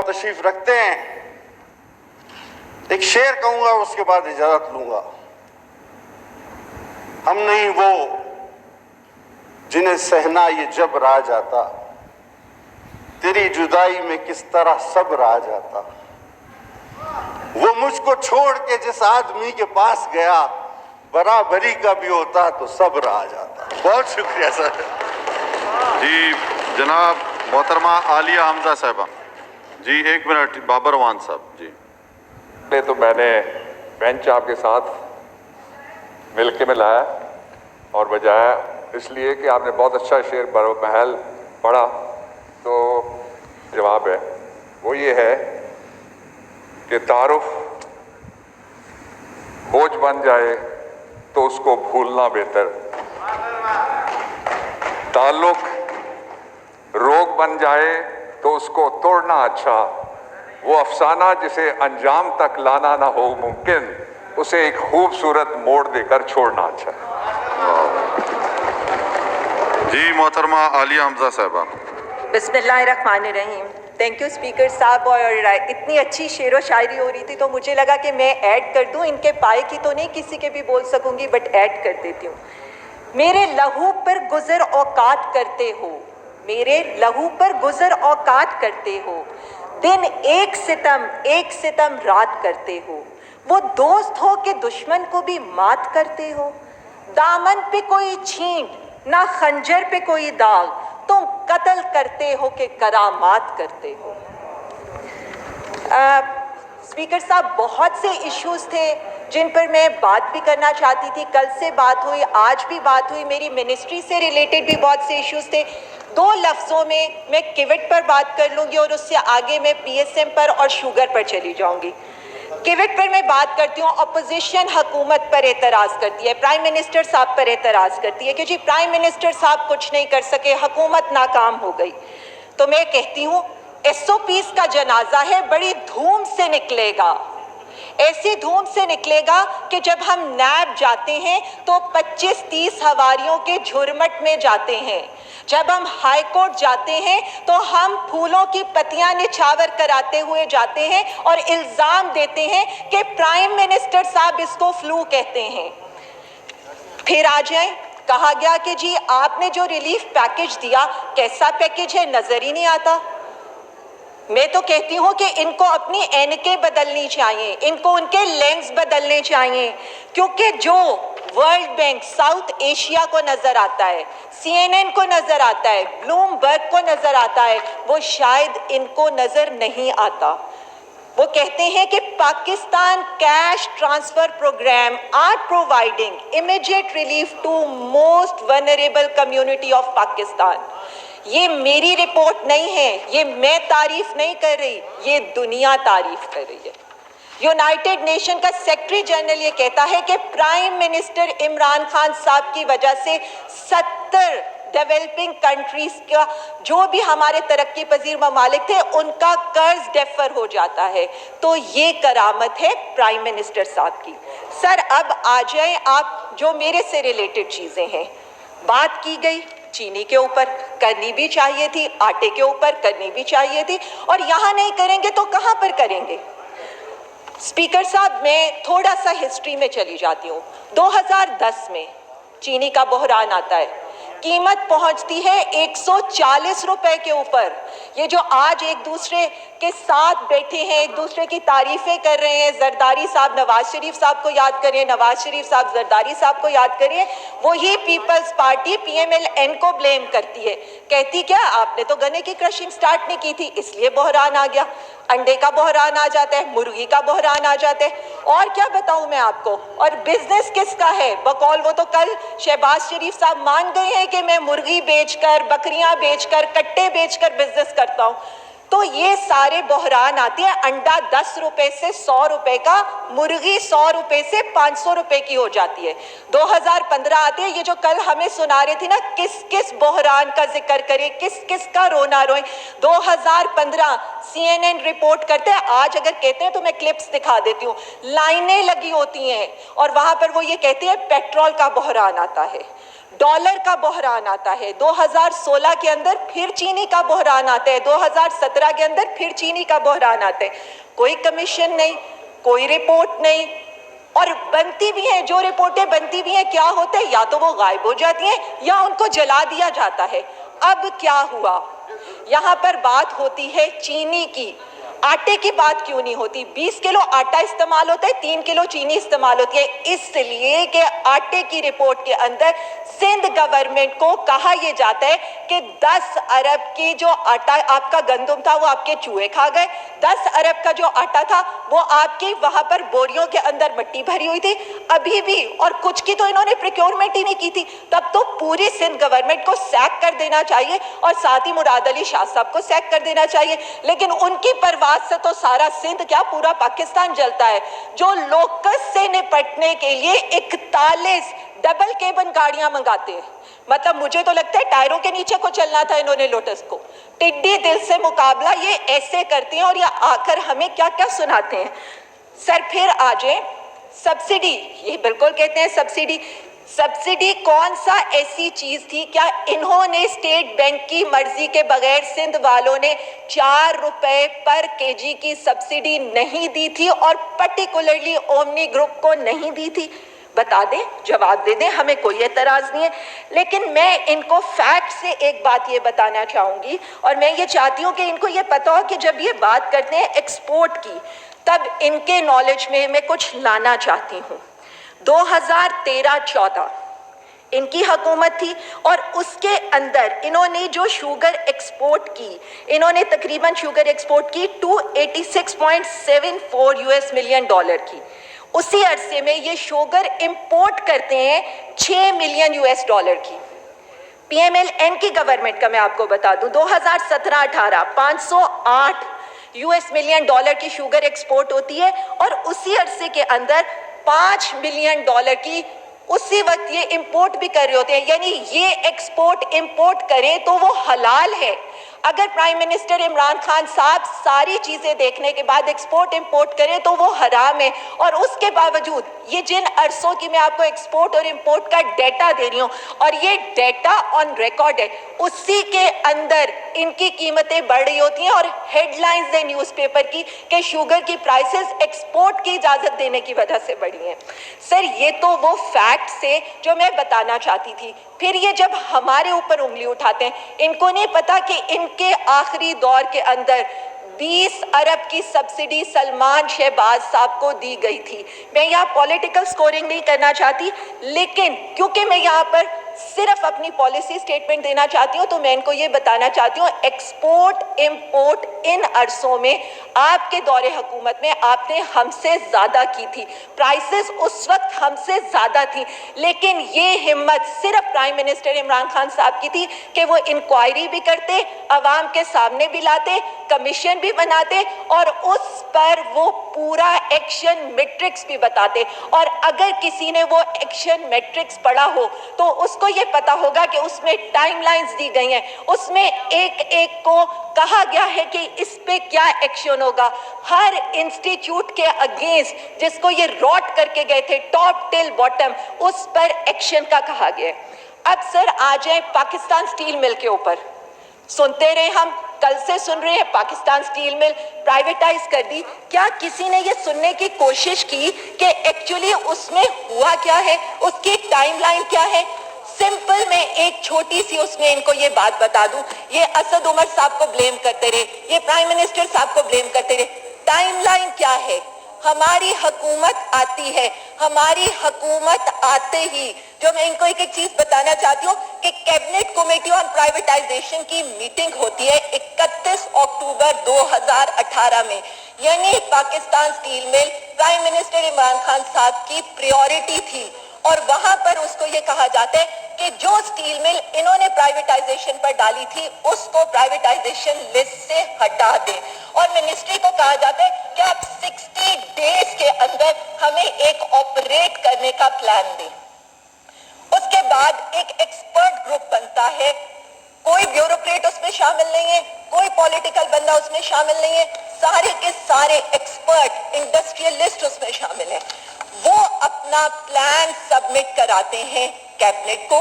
तशरीफ रखते हैं, एक शेर कहूंगा, उसके बाद इजाजत लूंगा। हम नहीं वो जिन्हें सहना ये जब आ जाता, तेरी जुदाई में किस तरह सब्र आ जाता। वो मुझको छोड़ के जिस आदमी के पास गया, बराबरी का भी होता तो सब्र आ जाता। बहुत शुक्रिया सर। जी जनाब मोहतरमा आलिया हमजा साहबा जी, 1 मिनट। बाबरवान साहब जी। तो मैंने बेंच आपके साथ मिलके में लाया और बजाया इसलिए कि आपने बहुत अच्छा शेर महल पढ़ा। तो जवाब है वो ये है कि तारुफ बोझ बन जाए तो उसको भूलना बेहतर, ताल्लुक रोग बन जाए तो उसको तोड़ना अच्छा, वो अफसाना जिसे अंजाम तक लाना ना हो मुमकिन, उसे एक खूबसूरत मोड़ देकर छोड़ना अच्छा है। जी मोहतरमा आलिया हमजा साहबा। बिस्मिल्लाहिर्रहमानिर्रहीम। थैंक यू स्पीकर साहब। और इतनी अच्छी शेर व शायरी हो रही थी तो मुझे लगा कि मैं ऐड कर दूं। इनके पाए की तो नहीं किसी के भी बोल सकूंगी, बट ऐड कर देती हूँ। मेरे लहू पर गुजर औकात करते हो, मेरे लहू पर गुजर औकात करते हो, दिन एक सितम रात करते हो। वो दोस्त हो कि दुश्मन को भी मात करते हो। दामन पे कोई छींट ना खंजर पे कोई दाग, तुम कत्ल करते हो कि करामात करते हो। स्पीकर साहब, बहुत से इश्यूज थे जिन पर मैं बात भी करना चाहती थी। कल से बात हुई, आज भी बात हुई, मेरी मिनिस्ट्री से रिलेटेड भी बहुत से इश्यूज थे। 2 लफ्ज़ों में मैं किविट पर बात कर लूँगी और उससे आगे मैं PSM पर और शुगर पर चली जाऊँगी। किविट पर मैं बात करती हूँ। अपोजिशन हुकूमत पर एतराज़ करती है, प्राइम मिनिस्टर साहब पर एतराज़ करती है कि जी प्राइम मिनिस्टर साहब कुछ नहीं कर सके, हुकूमत नाकाम हो गई। तो मैं कहती हूँ SOPs का जनाजा है, बड़ी धूम से निकलेगा, ऐसी धूम से निकलेगा कि जब हम नैब जाते हैं तो 25-30 हवारियों के झुरमट में जाते हैं। जब हम हाई कोर्ट जाते हैं तो हम फूलों की पत्तियां निछावर कराते हुए जाते हैं और इल्जाम देते हैं कि प्राइम मिनिस्टर साहब इसको फ्लू कहते हैं। फिर आ जाए, कहा गया कि जी आपने जो रिलीफ पैकेज दिया, कैसा पैकेज है, नजर ही नहीं आता। मैं तो कहती हूँ कि इनको अपनी ऐनकें बदलनी चाहिए, इनको उनके लेंस बदलने चाहिए, क्योंकि जो वर्ल्ड बैंक साउथ एशिया को नजर आता है, CNN को नजर आता है, ब्लूमबर्ग को नजर आता है, वो शायद इनको नजर नहीं आता। वो कहते हैं कि Pakistan cash transfer program are providing immediate relief to most vulnerable community of Pakistan. ये मेरी रिपोर्ट नहीं है, ये मैं तारीफ नहीं कर रही, ये दुनिया तारीफ कर रही है। यूनाइटेड नेशन का सेक्रेटरी जनरल ये कहता है कि प्राइम मिनिस्टर इमरान खान साहब की वजह से 70 डेवलपिंग कंट्रीज का जो भी हमारे तरक्की पजीर ममालिक थे उनका कर्ज डेफर हो जाता है। तो ये करामत है प्राइम मिनिस्टर साहब की। सर अब आ जाए आप, जो मेरे से रिलेटेड चीजें हैं। बात की गई चीनी के ऊपर, करनी भी चाहिए थी, आटे के ऊपर करनी भी चाहिए थी, और यहाँ नहीं करेंगे तो कहाँ पर करेंगे। स्पीकर साहब, मैं थोड़ा सा हिस्ट्री में चली जाती हूँ। 2010 में चीनी का बहरान आता है, कीमत पहुंचती है 140 रुपए के ऊपर। ये जो आज एक दूसरे के साथ बैठे हैं, एक दूसरे की तारीफें कर रहे हैं, जरदारी साहब नवाज शरीफ साहब को याद करिए, नवाज शरीफ साहब जरदारी साहब को याद करिए, वही पीपल्स पार्टी PMLN को ब्लेम करती है। कहती क्या, आपने तो गन्ने की क्रशिंग स्टार्ट नहीं की थी इसलिए बहरान आ गया। अंडे का बहरान आ जाता है, मुर्गी का बहरान आ जाता है, और क्या बताऊं मैं आपको। और बिजनेस किसका है बकौल, वो तो कल शहबाज शरीफ साहब मान गए हैं कि मैं मुर्गी बेचकर, बकरियां बेचकर, कट्टे बेचकर बिजनेस करता हूं। तो ये सारे बहरान आते हैं। अंडा 10 रुपए से 100 रुपए का, मुर्गी 100 रुपए से 500 रुपए की हो जाती है। 2015 आते हैं, ये जो कल हमें सुना रहे थे ना, किस किस बहरान का जिक्र करें, किस किस का रोना रोए। 2015 CNN रिपोर्ट करते हैं, आज अगर कहते हैं तो मैं क्लिप्स दिखा देती हूँ, लाइनें लगी होती हैं और वहां पर वो ये कहते हैं पेट्रोल का बहरान आता है। डॉलर का बहरान आता है, 2016 के अंदर फिर चीनी का बहरान आता है, 2017 के अंदर फिर चीनी का बहरान आता है। कोई कमीशन नहीं, कोई रिपोर्ट नहीं, और बनती भी हैं, जो रिपोर्टें बनती भी हैं क्या होते हैं, या तो वो गायब हो जाती हैं या उनको जला दिया जाता है। अब क्या हुआ, यहाँ पर बात होती है चीनी की, आटे की बात क्यों नहीं होती? 20 किलो आटा इस्तेमाल होता है, 3 किलो चीनी इस्तेमाल होती है, इसलिए कि आटे की रिपोर्ट के अंदर सिंध गवर्नमेंट को कहा यह जाता है कि 10 अरब की जो आटा आपका गंदम था वो आपके चूहे खा गए, 10 अरब का जो आटा था वो आपकी वहां पर बोरियों के अंदर मिट्टी भरी हुई थी अभी भी, और कुछ की तो इन्होंने प्रोक्योरमेंट ही नहीं की थी। तब तो पूरी सिंध गवर्नमेंट को सैक कर देना चाहिए और साथ ही मुराद अली शाह साहब को सैक कर देना चाहिए, लेकिन उनकी परवाह से तो सारा सिंध क्या पूरा पाकिस्तान जलता है। जो लोकस से निपटने के लिए 41 डबल केबन गाड़ियां मंगाते हैं, मतलब मुझे तो लगता है टायरों के नीचे को चलना था इन्होंने लोटस को। टिड्डी दिल से मुकाबला ये ऐसे करते हैं और ये आकर हमें क्या क्या सुनाते हैं। सर फिर आ जाए सब्सिडी, ये बिल्कुल कहते हैं सब्सिडी, सब्सिडी कौन सा ऐसी चीज थी, क्या इन्होंने स्टेट बैंक की मर्जी के बगैर सिंध वालों ने 4 रुपए पर केजी की सब्सिडी नहीं दी थी और पर्टिकुलरली ओमनी ग्रुप को नहीं दी थी? बता दें, जवाब दे दें, हमें कोई एतराज नहीं है। लेकिन मैं इनको फैक्ट से एक बात ये बताना चाहूंगी, और मैं ये चाहती हूँ कि इनको ये पता हो कि जब ये बात करते हैं एक्सपोर्ट की, तब इनके नॉलेज में मैं कुछ लाना चाहती हूँ। 2013-14 इनकी हुकूमत थी और उसके अंदर इन्होंने जो शुगर एक्सपोर्ट की, इन्होंने तकरीबन शुगर एक्सपोर्ट की 286.74 US मिलियन डॉलर की। उसी अरसे में ये शुगर इंपोर्ट करते हैं 6 मिलियन US डॉलर की। PMLN की गवर्नमेंट का मैं आपको बता दूं, 2017-18 508 US मिलियन डॉलर की शुगर एक्सपोर्ट होती है और उसी अरसे के अंदर 5 मिलियन डॉलर की उसी वक्त ये इंपोर्ट भी कर रहे होते हैं। यानी ये एक्सपोर्ट इंपोर्ट करें तो वो हलाल है। अगर प्राइम मिनिस्टर इमरान खान साहब सारी चीजें देखने के बाद एक्सपोर्ट इंपोर्ट करें तो वो हराम है, और उसके बावजूद ये जिन अरसों की मैं आपको एक्सपोर्ट और इंपोर्ट का डेटा दे रही हूँ, और ये डेटा ऑन रिकॉर्ड है, उसी के अंदर इनकी कीमतें बढ़ रही होती हैं और हेडलाइंस है न्यूज़पेपर की कि शुगर की प्राइसेस एक्सपोर्ट की इजाजत देने की वजह से बढ़ी हैं। सर ये तो वो फैक्ट से जो मैं बताना चाहती थी। फिर ये जब हमारे ऊपर उंगली उठाते हैं, इनको नहीं पता कि इनके आखिरी दौर के अंदर 20 अरब की सब्सिडी सलमान शहबाज साहब को दी गई थी। मैं यहाँ पॉलिटिकल स्कोरिंग नहीं करना चाहती, लेकिन क्योंकि मैं यहाँ पर सिर्फ अपनी पॉलिसी स्टेटमेंट देना चाहती हूँ, तो मैं इनको ये बताना चाहती हूँ एक्सपोर्ट इंपोर्ट इन अरसों में आपके दौरे हुकूमत में आपने हमसे ज़्यादा की थी, प्राइसेस उस वक्त हमसे ज़्यादा थी, लेकिन ये हिम्मत सिर्फ प्राइम मिनिस्टर इमरान खान साहब की थी कि वो इंक्वायरी भी करते, अवाम के सामने भी लाते, कमीशन भी बनाते और उस पर वो पूरा एक्शन मैट्रिक्स भी बताते। और अगर किसी ने वो एक्शन मैट्रिक्स पढ़ा हो तो उसको ये पता होगा कि उसमें टाइमलाइंस दी गई हैं, उसमें एक एक को कहा गया है कि इस पे क्या एक्शन होगा। हर इंस्टीट्यूट के अगेंस्ट जिसको ये रॉट करके गए थे टॉप टिल बॉटम, उस पर एक्शन का कहा गया है। अब सर आ जाए पाकिस्तान स्टील मिल के ऊपर। सुनते रहे, हम कल से सुन रहे हैं पाकिस्तान स्टील मिल प्राइवेटाइज कर दी। क्या किसी ने ये सुनने की कोशिश की कि एक्चुअली उसमें हुआ क्या है, उसकी टाइमलाइन क्या है? सिंपल मैं एक छोटी सी उसमें इनको ये बात बता दूं, ये असद उमर साहब को ब्लेम करते रहे, ये प्राइम मिनिस्टर साहब को ब्लेम करते रहे। टाइमलाइन क्या है? हमारी हुकूमत आती है, हमारी हुकूमत आते ही जो मैं इनको एक एक चीज बताना चाहती हूँ कि कैबिनेट कमेटी ऑन प्राइवेटाइजेशन की मीटिंग होती है 31 अक्टूबर 2018 में। यानी Pakistan steel mill prime minister Imran Khan साहब की प्रायोरिटी थी और वहां पर उसको ये कहा जाता है कि जो स्टील मिल इन्होंने प्राइवेटाइजेशन पर डाली थी उसको प्राइवेटाइजेशन लिस्ट से हटा दें, और मिनिस्ट्री को कहा जाता है कि आप 60 डेज के अंदर हमें एक ऑपरेट करने का प्लान दें। उसके बाद एक एक्सपर्ट ग्रुप बनता है, कोई ब्यूरोक्रेट उसमें शामिल नहीं है, कोई पॉलिटिकल बंदा उसमें शामिल नहीं है, सारे के सारे एक्सपर्ट इंडस्ट्रियलिस्ट उसमें शामिल हैं। वो अपना प्लान सबमिट कराते हैं कैबिनेट को।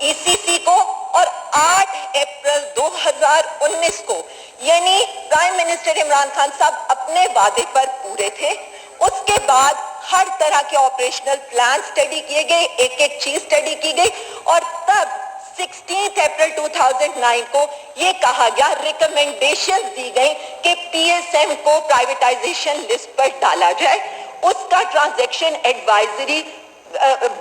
ECC को और 8 अप्रैल 2019 को, यानी प्राइम मिनिस्टर इमरान खान साहब अपने वादे पर पूरे थे। उसके बाद हर तरह के ऑपरेशनल प्लान स्टडी किए गए, एक एक चीज स्टडी की गई, और तब 16 अप्रैल 2009 को ये कहा गया, रिकमेंडेशन दी गई कि PSM को प्राइवेटाइजेशन लिस्ट पर डाला जाए, उसका ट्रांजैक्शन एडवाइजरी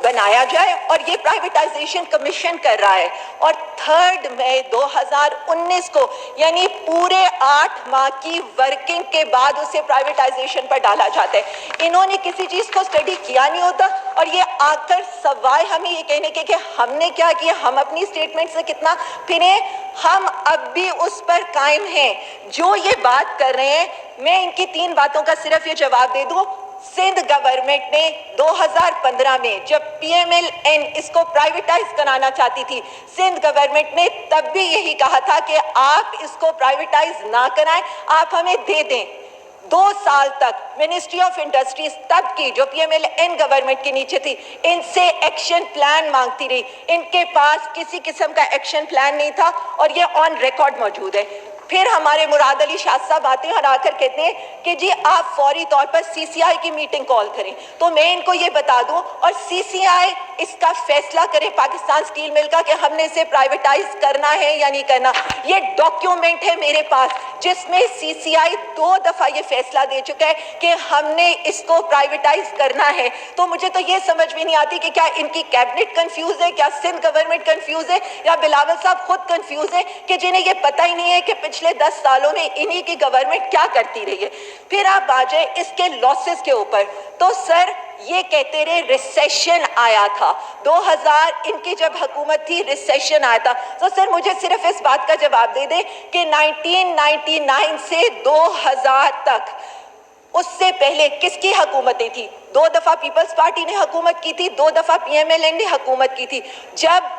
बनाया जाए, और ये प्राइवेटाइजेशन कमीशन कर रहा है। और 3 मई 2019 को, यानी पूरे 8 माह की वर्किंग के बाद उसे प्राइवेटाइजेशन पर डाला जाता है। इन्होंने किसी चीज को स्टडी किया नहीं होता, और ये आकर सवाए हमें ये कहने के कि हमने क्या किया, हम अपनी स्टेटमेंट से कितना फिरे, हम अब भी उस पर कायम हैं। जो ये बात कर रहे हैं, मैं इनकी 3 बातों का सिर्फ ये जवाब दे दूं। सिंध गवर्नमेंट ने 2015 में जब PMLN इसको प्राइवेटाइज कराना चाहती थी, सिंध गवर्नमेंट ने तब भी यही कहा था कि आप इसको प्राइवेटाइज ना कराएं, आप हमें दे दें। 2 साल तक मिनिस्ट्री ऑफ इंडस्ट्रीज तब की, जो PMLN गवर्नमेंट के नीचे थी, इनसे एक्शन प्लान मांगती रही। इनके पास किसी किस्म का एक्शन प्लान नहीं था, और ये ऑन रिकॉर्ड मौजूद है। फिर हमारे मुराद अली शाह साहब आते हैं और आकर कहते हैं कि जी आप फौरी तौर पर CCI की मीटिंग कॉल करें। तो मैं इनको ये बता दूं, और CCI इसका फैसला करे पाकिस्तान स्टील मिल का कि हमने इसे प्राइवेटाइज करना है या नहीं करना। ये डॉक्यूमेंट है मेरे पास जिसमें CCI 2 दफा ये फैसला दे चुका है कि हमने इसको प्राइवेटाइज करना है। तो मुझे तो ये समझ में नहीं आती कि क्या इनकी कैबिनेट कंफ्यूज है, क्या सिंध गवर्नमेंट कंफ्यूज है, या बिलावल साहब खुद कंफ्यूज है कि जिन्हें ये पता ही नहीं है कि पिछले 10 सालों में इन्हीं की गवर्नमेंट क्या करती रही है। फिर आप आ जाए इसके लॉसेस के ऊपर, तो सर ये कहते रहे रिसेशन आया था 2000, इनकी जब हुकूमत थी रिसेशन आया था। तो सर मुझे सिर्फ इस बात का जवाब दे दे कि 1999 से 2000 तक, उससे पहले किसकी हुकूमतें थी? 2 दफा पीपल्स पार्टी ने हुकूमत की थी, 2 दफा PMLN ने हुकूमत की थी। जब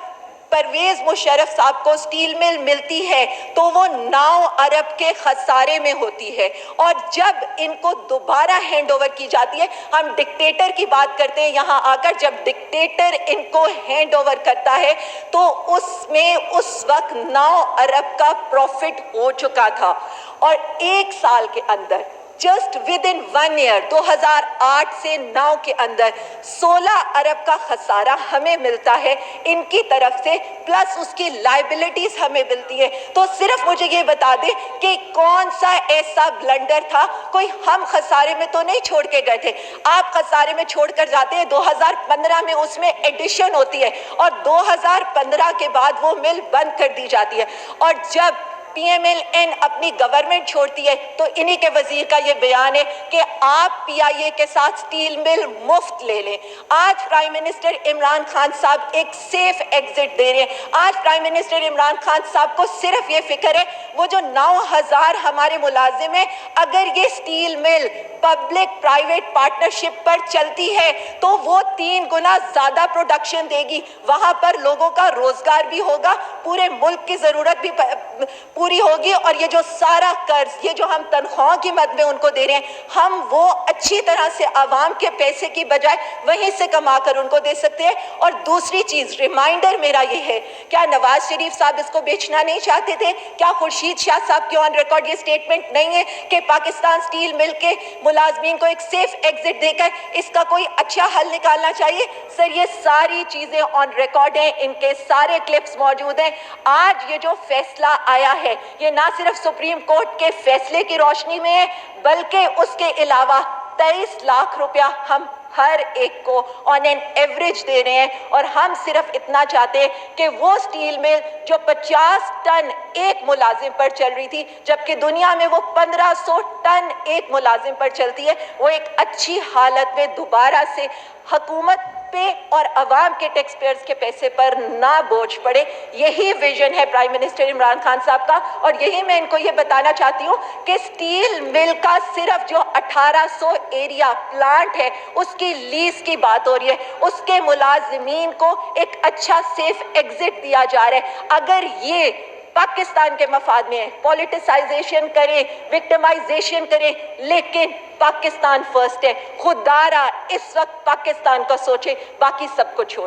परवेज मुशर्रफ साहब को स्टील मिल मिलती है तो वो 9 अरब के खसारे में होती है, और जब इनको दोबारा हैंड ओवर की जाती है, हम डिक्टेटर की बात करते हैं यहाँ आकर, जब डिक्टेटर इनको हैंड ओवर करता है तो उसमें उस वक्त 9 अरब का प्रॉफिट हो चुका था, और 1 साल के अंदर, जस्ट विद इन 1 ईयर, 2008 से 9 के अंदर 16 अरब का खसारा हमें मिलता है इनकी तरफ से, प्लस उसकी लाइबिलिटीज हमें मिलती है। तो सिर्फ मुझे ये बता दे कि कौन सा ऐसा ब्लंडर था, कोई हम खसारे में तो नहीं छोड़ के गए थे। आप खसारे में छोड़ कर जाते हैं, 2015 में उसमें एडिशन होती है, और 2015 के बाद वो मिल बंद कर दी जाती है। और जब PMLN अपनी गवर्नमेंट छोड़ती है तो इन्हीं के वजीर का ये बयान है कि आप PIA के साथ स्टील मिल मुफ्त ले लें। आज प्राइम मिनिस्टर इमरान खान साहब एक सेफ एग्जिट दे रहे हैं। आज प्राइम मिनिस्टर इमरान खान साहब को सिर्फ ये फिक्र है, वो जो 9000 हमारे मुलाजिम हैं, अगर ये steel mill public private partnership पर चलती है तो वो 3 गुना ज्यादा प्रोडक्शन देगी, वहां पर लोगों का रोजगार भी होगा, पूरे मुल्क की जरूरत भी पूरी होगी, और ये जो सारा कर्ज, ये जो हम तनख्वाहों की मद में उनको दे रहे हैं, हम वो अच्छी तरह से आवाम के पैसे की बजाय वहीं से कमा कर उनको दे सकते हैं। और दूसरी चीज, रिमाइंडर मेरा ये है, क्या नवाज शरीफ साहब इसको बेचना नहीं चाहते थे? क्या खुर्शीद शाह साहब की ऑन रिकॉर्ड ये स्टेटमेंट नहीं है कि पाकिस्तान स्टील मिल के मुलाजमीन को एक सेफ एग्जिट देकर इसका कोई अच्छा हल निकालना चाहिए? सर ये सारी चीजें ऑन रिकॉर्ड हैं, इनके सारे क्लिप्स मौजूद हैं। आज ये जो फैसला आया है, ये ना सिर्फ सुप्रीम कोर्ट के फैसले की रोशनी में है, बल्कि उसके अलावा 23 लाख रुपया हम हर एक को ऑन एन एवरेज दे रहे हैं। और हम सिर्फ इतना चाहते हैं कि वो स्टील मिल जो 50 टन एक मुलाजिम पर चल रही थी, जबकि दुनिया में वो 1500 टन एक मुलाजिम पर चलती है, वो एक अच्छी हालत में दोबारा से हुकूमत पे और अवाम के टैक्स पेयर्स के पैसे पर ना बोझ पड़े। यही विजन है प्राइम मिनिस्टर इमरान खान साहब का, और यही मैं इनको ये बताना चाहती हूँ कि स्टील मिल का सिर्फ जो 1800 एरिया प्लांट है उसकी लीज की बात हो रही है, उसके मुलाजिमीन को एक अच्छा सेफ एग्जिट दिया जा रहा है। अगर ये पाकिस्तान के मफाद में है, पॉलिटिसाइजेशन करे, विक्टिमाइजेशन करे, लेकिन पाकिस्तान फर्स्ट है। खुदारा इस वक्त पाकिस्तान का सोचे, बाकी सबको छोड़।